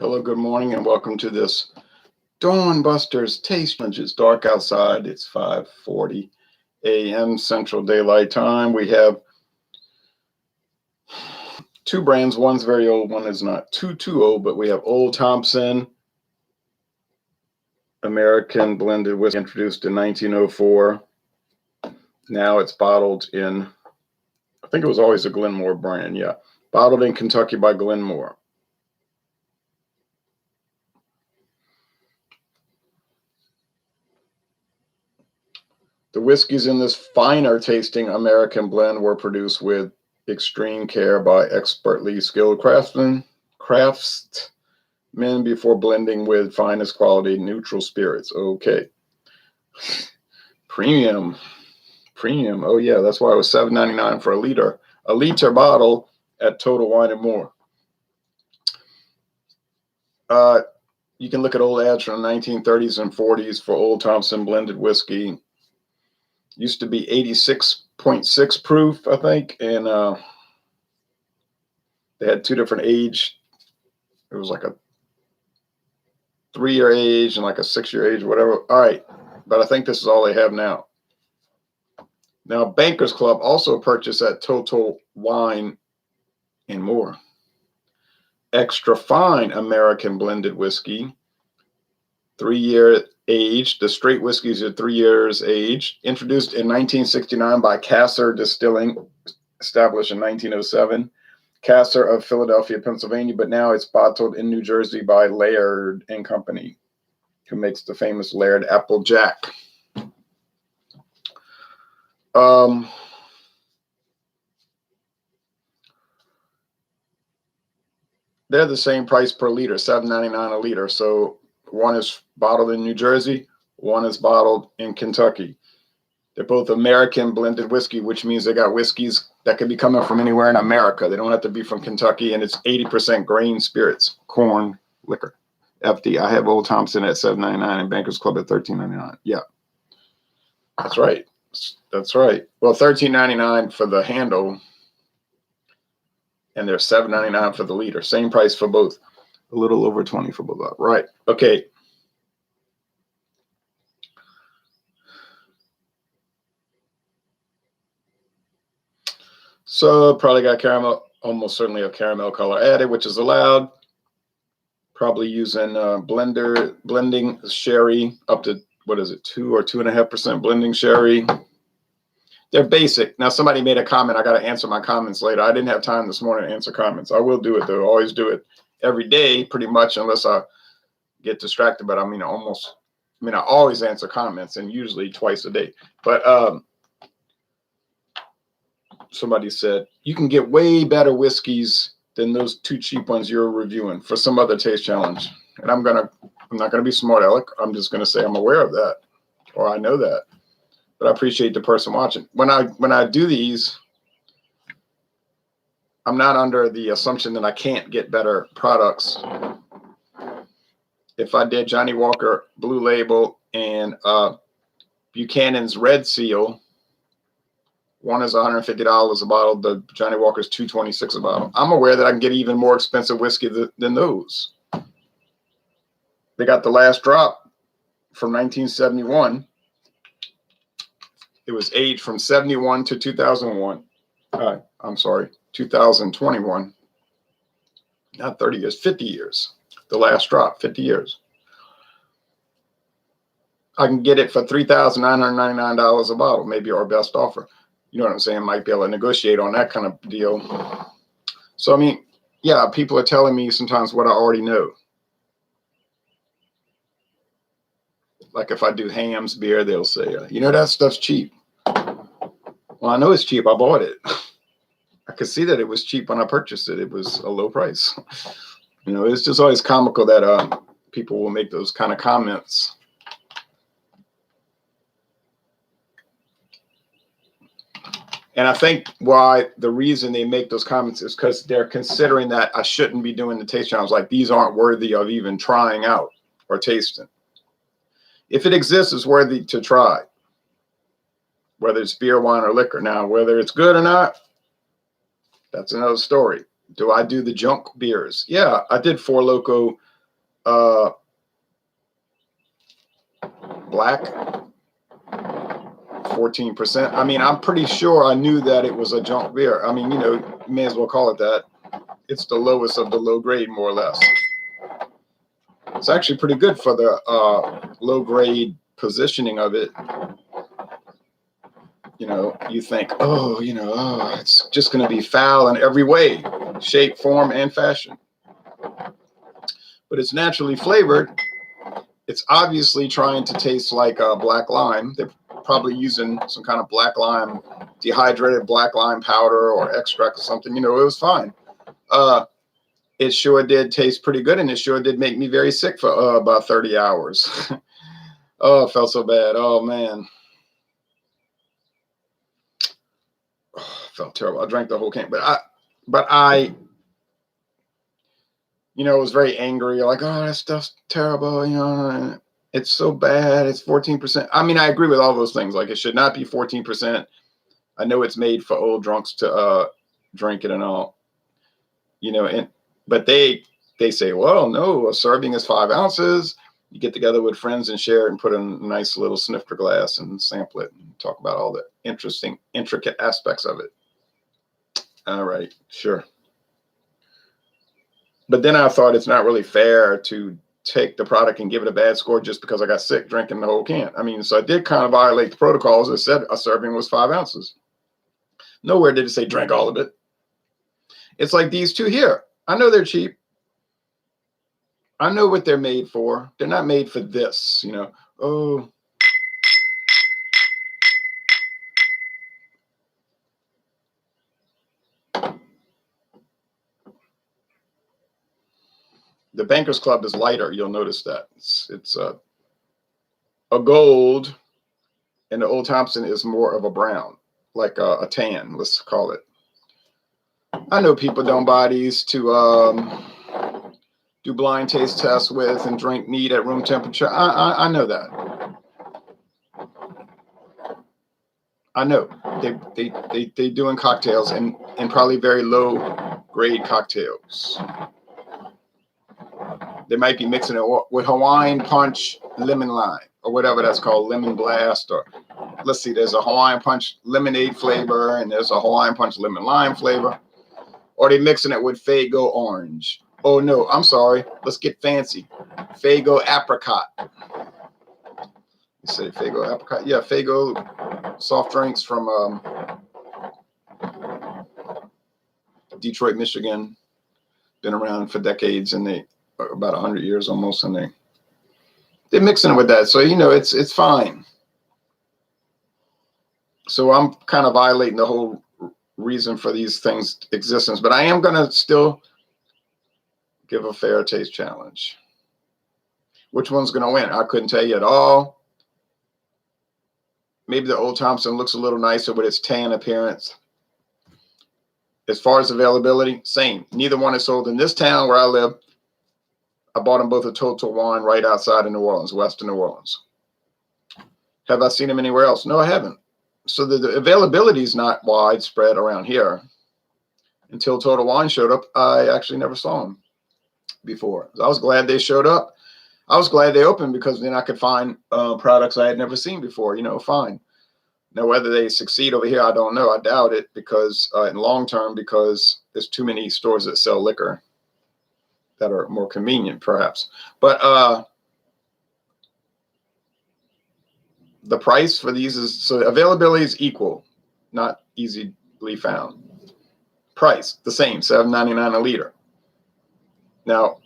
Hello, good morning, and welcome to this Dawn Busters Taste Challenge. It's dark outside. It's 5:40 a.m. Central Daylight Time. We have two brands. One's very old, one is not too old, but we have Old Thompson American Blended Whiskey, introduced in 1904. Now it's bottled in, I think it was always a Glenmore brand, yeah. Bottled in Kentucky by Glenmore. The whiskeys in this finer tasting American blend were produced with extreme care by expertly skilled craftsmen before blending with finest quality neutral spirits. Okay. Premium. Oh yeah, that's why it was $7.99 for a liter. A liter bottle at Total Wine and More. You can look at old ads from the 1930s and 40s for Old Thompson blended whiskey. Used to be 86.6 proof, I think, and they had two different age. It was like a 3-year age and like a 6-year age, whatever. All right, but I think this is all they have now. Now, Bankers Club also purchased at Total Wine and More. Extra fine American blended whiskey, 3-year age. The straight whiskeys are 3 years age. Introduced in 1969 by Kasser Distilling, established in 1907. Kasser of Philadelphia, Pennsylvania, but now it's bottled in New Jersey by Laird and Company, who makes the famous Laird Applejack. They're the same price per liter, $7.99 a liter. So one is bottled in New Jersey, one is bottled in Kentucky. They're both American blended whiskey, which means they got whiskeys that could be coming from anywhere in America. They don't have to be from Kentucky, and it's 80% grain spirits, corn, liquor. FD, I have Old Thompson at $7.99 and Bankers Club at $13.99. Yeah, that's right. That's right. Well, $13.99 for the handle, and they're $7.99 for the liter. Same price for both. A little over 20 for both. Right. Okay. So probably got caramel, almost certainly a caramel color added, which is allowed. Probably using blending sherry up to, what is it, 2 or 2.5% blending sherry. They're basic. Now, somebody made a comment. I got to answer my comments later. I didn't have time this morning to answer comments. I will do it, though. I always do it every day, pretty much, unless I get distracted. But I always answer comments, and usually twice a day. But somebody said, you can get way better whiskeys than those 2 cheap ones you're reviewing for some other taste challenge. And I'm not going to be smart aleck. I'm just going to say I'm aware of that, or I know that. But I appreciate the person watching. When I do these, I'm not under the assumption that I can't get better products. If I did Johnny Walker Blue Label and Buchanan's Red Seal, one is $150 a bottle. The Johnny Walker's $226 a bottle. I'm aware that I can get even more expensive whiskey than those. They got the Last Drop from 1971. It was aged from 71 to 2001. I'm sorry, 2021. Not 30 years, 50 years. The Last Drop, 50 years. I can get it for $3,999 a bottle, maybe our best offer. You know what I'm saying? Might be able to negotiate on that kind of deal. So, I mean, yeah, people are telling me sometimes what I already know. Like if I do Ham's beer, they'll say, that stuff's cheap. Well, I know it's cheap. I bought it. I could see that it was cheap when I purchased it. It was a low price. It's just always comical that people will make those kind of comments. And I think the reason they make those comments is because they're considering that I shouldn't be doing the taste challenge. Like these aren't worthy of even trying out or tasting. If it exists, it's worthy to try. Whether it's beer, wine, or liquor. Now, whether it's good or not, that's another story. Do I do the junk beers? Yeah, I did Four Loko Black, 14%. I mean, I'm pretty sure I knew that it was a junk beer. I mean, you know, you may as well call it that. It's the lowest of the low grade, more or less. It's actually pretty good for the low grade positioning of it. You know, you think, oh, you know, oh, it's just going to be foul in every way, shape, form, and fashion. But it's naturally flavored. It's obviously trying to taste like black lime. They're probably using some kind of black lime, dehydrated black lime powder or extract or something. You know, it was fine. It sure did taste pretty good, and it sure did make me very sick for about 30 hours. Oh, it felt so bad. Oh, man. Oh, it felt terrible. I drank the whole can, but I, you know, was very angry. Like, oh, that stuff's terrible. You know, it's so bad. It's 14%. I mean, I agree with all those things. Like, it should not be 14%. I know it's made for old drunks to drink it and all, you know, but they say, well, no, a serving is 5 ounces. You get together with friends and share it and put in a nice little snifter glass and sample it and talk about all the interesting, intricate aspects of it. All right, sure. But then I thought it's not really fair to take the product and give it a bad score just because I got sick drinking the whole can. I mean, so I did kind of violate the protocols. It said a serving was 5 ounces. Nowhere did it say drink all of it. It's like these two here. I know they're cheap. I know what they're made for. They're not made for this, you know. Oh. The Bankers Club is lighter. You'll notice that. It's a gold, and the Old Thompson is more of a brown, like a tan, let's call it. I know people don't buy these to do blind taste tests with and drink neat at room temperature. I know that. I know they doing cocktails and probably very low grade cocktails. They might be mixing it with Hawaiian Punch lemon lime or whatever that's called, lemon blast, or let's see, there's a Hawaiian Punch lemonade flavor and there's a Hawaiian Punch lemon lime flavor, or they mixing it with Faygo orange. Oh no, I'm sorry. Let's get fancy. Faygo apricot. You say Faygo apricot? Yeah, Faygo soft drinks from Detroit, Michigan. Been around for decades, and they about 100 years almost, and they're mixing it with that. So you know, it's fine. So I'm kind of violating the whole reason for these things' existence, but I am gonna still give a fair taste challenge. Which one's gonna win? I couldn't tell you at all. Maybe the Old Thompson looks a little nicer with its tan appearance. As far as availability, same. Neither one is sold in this town where I live. I bought them both at Total Wine right outside of New Orleans, west of New Orleans. Have I seen them anywhere else? No, I haven't. So the availability is not widespread around here. Until Total Wine showed up, I actually never saw them before. I was glad they showed up. I was glad they opened because then I could find products I had never seen before, you know, fine. Now, whether they succeed over here, I don't know. I doubt it because in long term, because there's too many stores that sell liquor that are more convenient, perhaps. But the price for these is, so availability is equal, not easily found. Price, the same, $7.99 a liter. Now,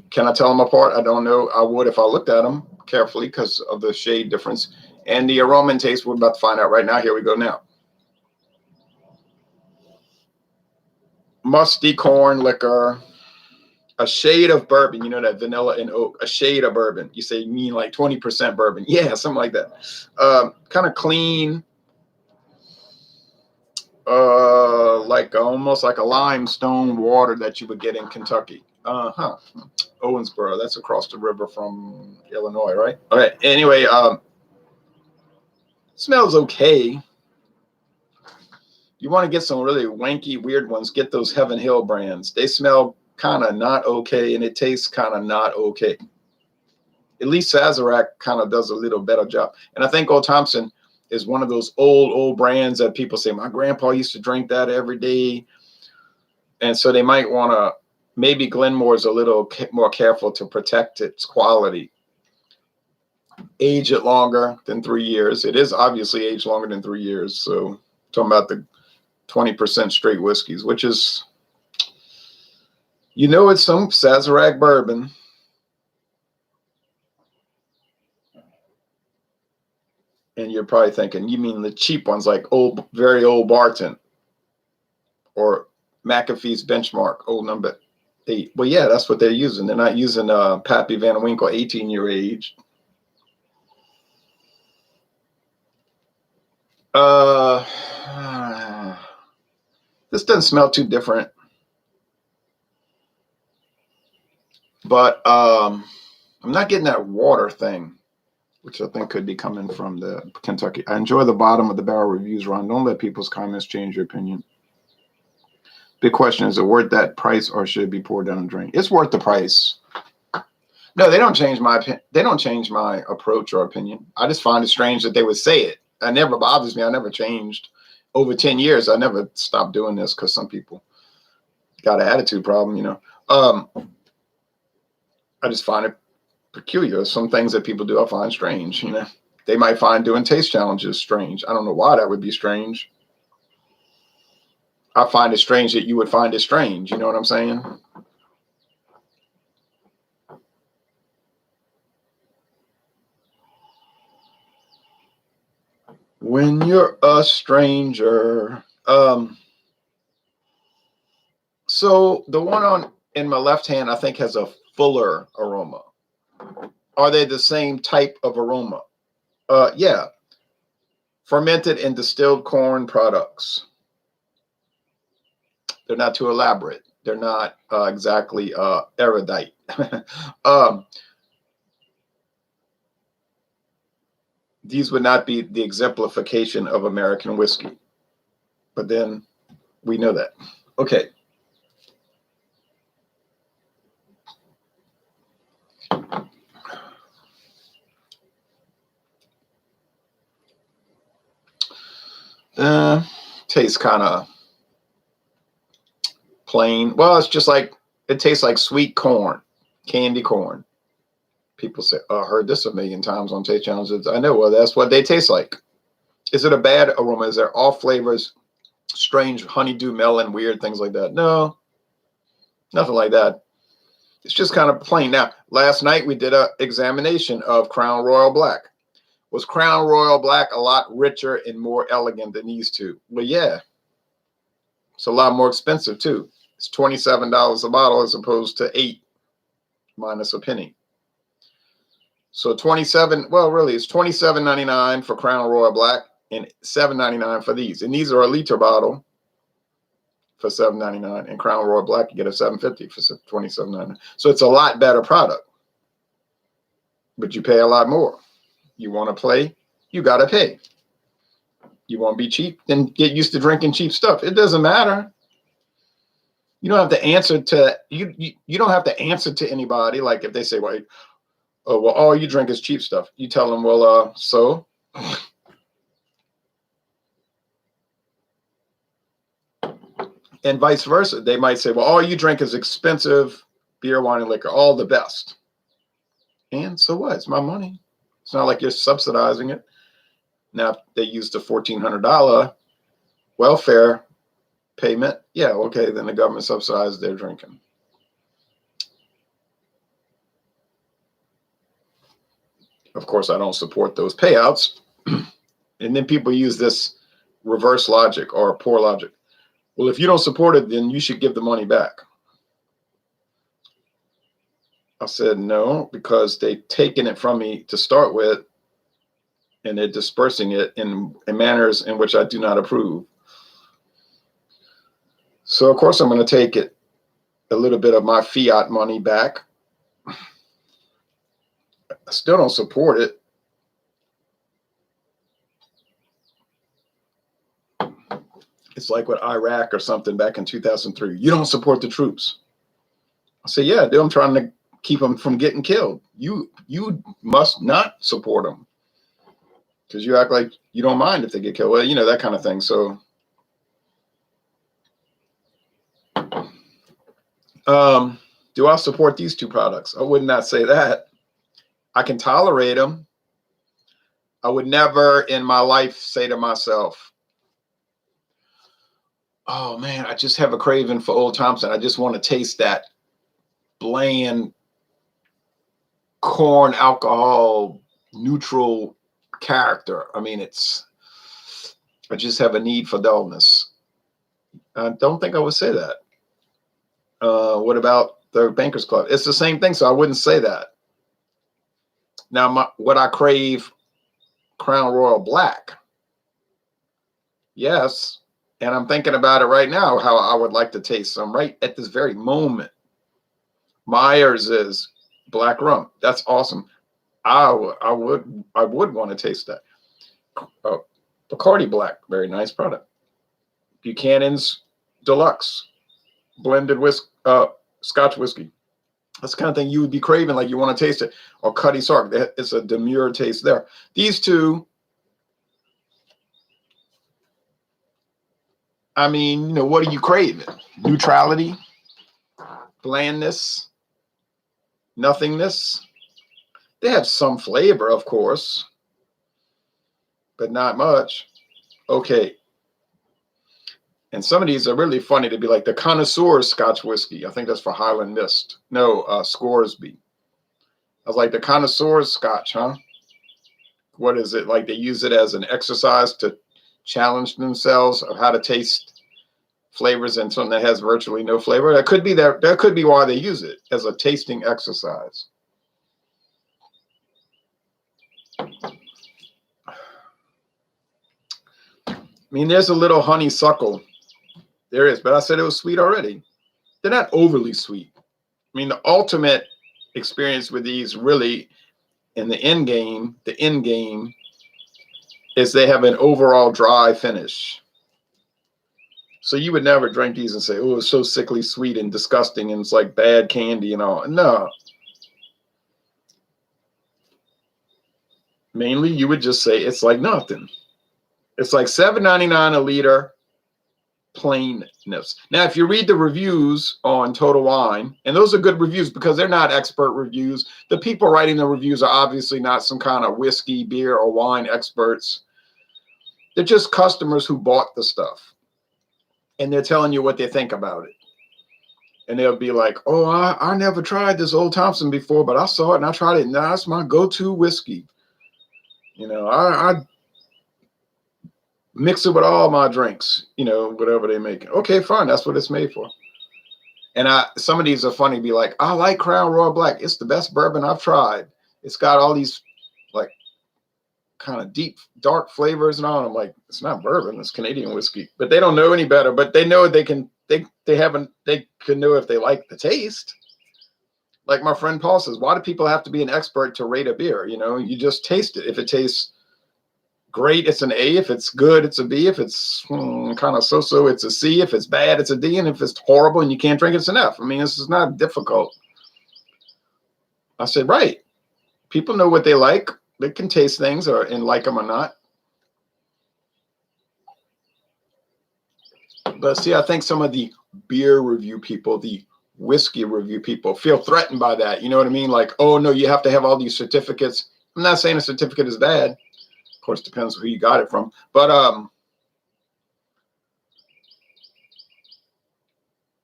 can I tell them apart? I don't know. I would if I looked at them carefully because of the shade difference. And the aroma and taste, we're about to find out right now. Here we go now. Musty corn liquor, a shade of bourbon. You know that vanilla and oak, a shade of bourbon. You say you mean like 20% bourbon. Yeah, something like that. Kind of clean, like almost like a limestone water that you would get in Kentucky. Owensboro, that's across the river from Illinois, right? Okay, anyway, smells okay. You want to get some really wanky, weird ones, get those Heaven Hill brands. They smell kind of not okay, and it tastes kind of not okay. At least Sazerac kind of does a little better job. And I think Old Thompson is one of those old brands that people say, my grandpa used to drink that every day. And so they might want to, maybe Glenmore is a little more careful to protect its quality. Age it longer than 3 years. It is obviously aged longer than 3 years. So talking about the 20% straight whiskeys, which is, it's some Sazerac bourbon. And you're probably thinking, you mean the cheap ones like very old Barton or McAfee's Benchmark, old number 8. Well, yeah, that's what they're using. They're not using Pappy Van Winkle 18-year age. This doesn't smell too different. But I'm not getting that water thing, which I think could be coming from the Kentucky. I enjoy the bottom of the barrel reviews, Ron. Don't let people's comments change your opinion. Big question, is it worth that price or should it be poured down and drained? It's worth the price. No, they don't change my opinion. They don't change my approach or opinion. I just find it strange that they would say it. It never bothers me. I never changed. Over 10 years, I never stopped doing this because some people got an attitude problem, I just find it peculiar. Some things that people do I find strange, They might find doing taste challenges strange. I don't know why that would be strange. I find it strange that you would find it strange. You know what I'm saying? When you're a stranger. So the one in my left hand, I think, has a fuller aroma. Are they the same type of aroma? Yeah. Fermented and distilled corn products. They're not too elaborate. They're not exactly erudite. These would not be the exemplification of American whiskey. But then we know that. Okay. Tastes kind of plain. Well, it's just like, it tastes like sweet corn, candy corn. People say, oh, I heard this a million times on taste challenges. I know, well, that's what they taste like. Is it a bad aroma? Is there off flavors, strange honeydew melon, weird things like that? No, nothing like that. It's just kind of plain. Now, last night we did an examination of Crown Royal Black. Was Crown Royal Black a lot richer and more elegant than these two? Well, yeah. It's a lot more expensive too. It's $27 a bottle as opposed to $8 minus a penny. So 27, well, really, it's $27.99 for Crown Royal Black and $7.99 for these. And these are a liter bottle for $7.99, and Crown Royal Black you get a $7.50 for $27.99. So it's a lot better product, but you pay a lot more. You want to play, you got to pay. You want to be cheap, then get used to drinking cheap stuff. It doesn't matter. You don't have to answer to you don't have to answer to anybody. Like if they say, well, all you drink is cheap stuff. You tell them, well, so. And vice versa. They might say, well, all you drink is expensive beer, wine, and liquor, all the best. And so what? It's my money. It's not like you're subsidizing it. Now, if they use the $1,400 welfare payment, yeah, okay, then the government subsidizes their drinking. Of course, I don't support those payouts. And then people use this reverse logic or poor logic. Well, if you don't support it, then you should give the money back. I said no, because they've taken it from me to start with, and they're dispersing it in manners in which I do not approve. So, of course, I'm going to take it, a little bit of my fiat money back. I still don't support it. It's like with Iraq or something back in 2003. You don't support the troops. I say, yeah, dude, I'm trying to keep them from getting killed. You must not support them because you act like you don't mind if they get killed. Well, you know, that kind of thing. So, do I support these two products? I would not say that. I can tolerate them. I would never in my life say to myself, oh man, I just have a craving for Old Thompson. I just want to taste that bland corn alcohol neutral character. I mean, I just have a need for dullness. I don't think I would say that. What about the Bankers Club? It's the same thing, so I wouldn't say that. Now, would I crave Crown Royal Black? Yes. And I'm thinking about it right now, how I would like to taste some right at this very moment. Myers is black rum. That's awesome. I would want to taste that. Bacardi Black, very nice product. Buchanan's Deluxe blended Scotch whiskey. That's the kind of thing you would be craving, like you want to taste it. Or Cuddy Sark, it's a demure taste there. These two, I mean, you know, what are you craving? Neutrality, blandness, nothingness. They have some flavor, of course, but not much. Okay. And some of these are really funny to be like the Connoisseur's Scotch whiskey. I think that's for Highland Mist. No, Scoresby. I was like, the Connoisseur's Scotch, huh? What is it? Like they use it as an exercise to challenge themselves of how to taste flavors in something that has virtually no flavor. That could be that could be why they use it as a tasting exercise. I mean, there's a little honeysuckle. There is, but I said it was sweet already. They're not overly sweet. I mean, the ultimate experience with these really in the end game is they have an overall dry finish. So you would never drink these and say, oh, it's so sickly sweet and disgusting and it's like bad candy and all. No. Mainly you would just say it's like nothing. It's like $7.99 a liter plainness. Now, if you read the reviews on Total Wine, and those are good reviews because they're not expert reviews. The people writing the reviews are obviously not some kind of whiskey, beer, or wine experts. They're just customers who bought the stuff. And they're telling you what they think about it. And they'll be like, oh, I never tried this Old Thompson before, but I saw it and I tried it. Now it's my go-to whiskey. You know, I mix it with all my drinks, you know, whatever they make. Okay, fine. That's what it's made for. And some of these are funny. Be like, I like Crown Royal Black. It's the best bourbon I've tried. It's got all these like kind of deep, dark flavors and all. And I'm like, it's not bourbon. It's Canadian whiskey. But they don't know any better. But they know they can know if they like the taste. Like my friend Paul says, why do people have to be an expert to rate a beer? You know, you just taste it. If it tastes great, it's an A. If it's good, it's a B. If it's kind of so-so, it's a C. If it's bad, it's a D. And if it's horrible and you can't drink, it's an F. I mean, this is not difficult. I said, right. People know what they like. They can taste things and like them or not. But see, I think some of the beer review people, the whiskey review people feel threatened by that. You know what I mean? Like, oh, no, you have to have all these certificates. I'm not saying a certificate is bad. Of course, depends who you got it from. But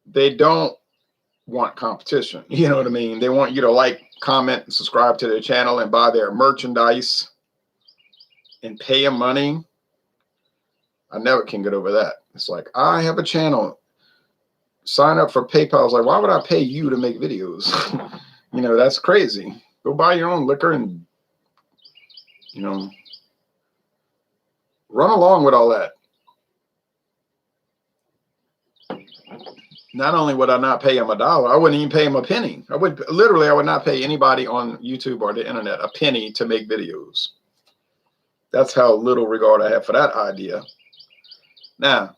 they don't want competition. You know what I mean? They want you to like, comment, and subscribe to their channel and buy their merchandise and pay them money. I never can get over that. It's like, I have a channel. Sign up for PayPal. I was like, why would I pay you to make videos? You know, that's crazy. Go buy your own liquor and, you know, run along with all that. Not only would I not pay him $1, I wouldn't even pay him a penny. I would not pay anybody on YouTube or the internet a penny to make videos. That's how little regard I have for that idea. Now,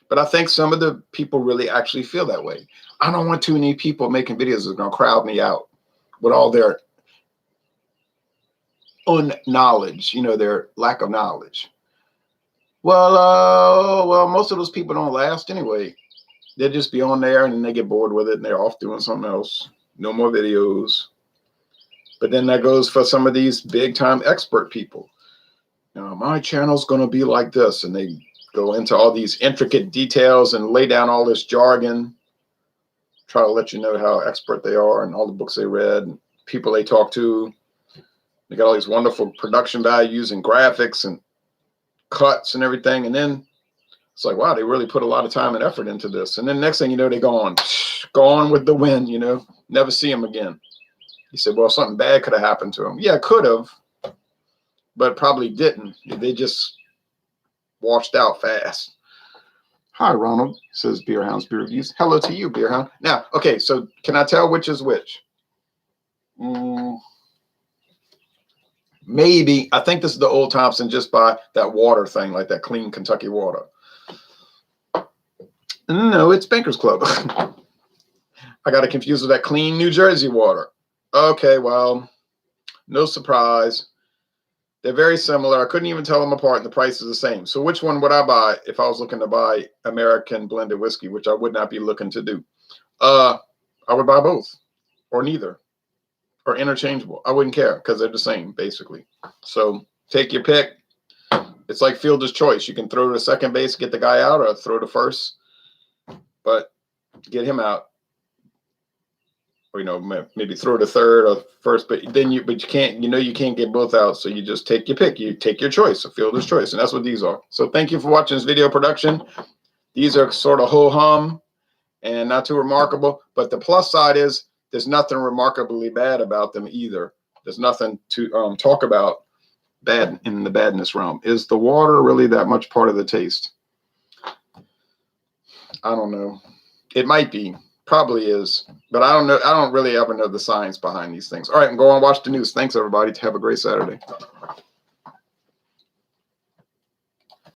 But I think some of the people really actually feel that way. I don't want too many people making videos that are going to crowd me out with all their unknowledge, their lack of knowledge. Well, most of those people don't last anyway. They'll just be on there and then they get bored with it and they're off doing something else. No more videos. But then that goes for some of these big time expert people. My channel's going to be like this. And they go into all these intricate details and lay down all this jargon, try to let you know how expert they are and all the books they read and people they talk to. They got all these wonderful production values and graphics and cuts and everything. And then it's like, wow, they really put a lot of time and effort into this. And then next thing you know, they go on with the wind, never see them again. He said, well, something bad could have happened to them. Yeah, it could have, but probably didn't. They just washed out fast. Hi, Ronald, says Beerhound's Beer Reviews. Hello to you, Beerhound. Now, okay, so can I tell which is which? Maybe. I think this is the old Thompson just by that water thing, like that clean Kentucky water. No, it's Banker's Club. I got it confused with that clean New Jersey water. Okay, well, no surprise. They're very similar. I couldn't even tell them apart, and the price is the same. So which one would I buy if I was looking to buy American blended whiskey, which I would not be looking to do? I would buy both or neither or interchangeable. I wouldn't care because they're the same, basically. So take your pick. It's like fielder's choice. You can throw to second base, get the guy out, or throw to first, but get him out. Or, maybe throw to third or first, but you can't, you can't get both out. So you just take your pick. You take your choice, a fielder's choice. And that's what these are. So thank you for watching this video production. These are sort of ho-hum and not too remarkable, but the plus side is there's nothing remarkably bad about them either. There's nothing to talk about bad in the badness realm. Is the water really that much part of the taste? I don't know. It might be. Probably is, but I don't know. I don't really ever know the science behind these things. All right, and go on and watch the news. Thanks, everybody. Have a great Saturday.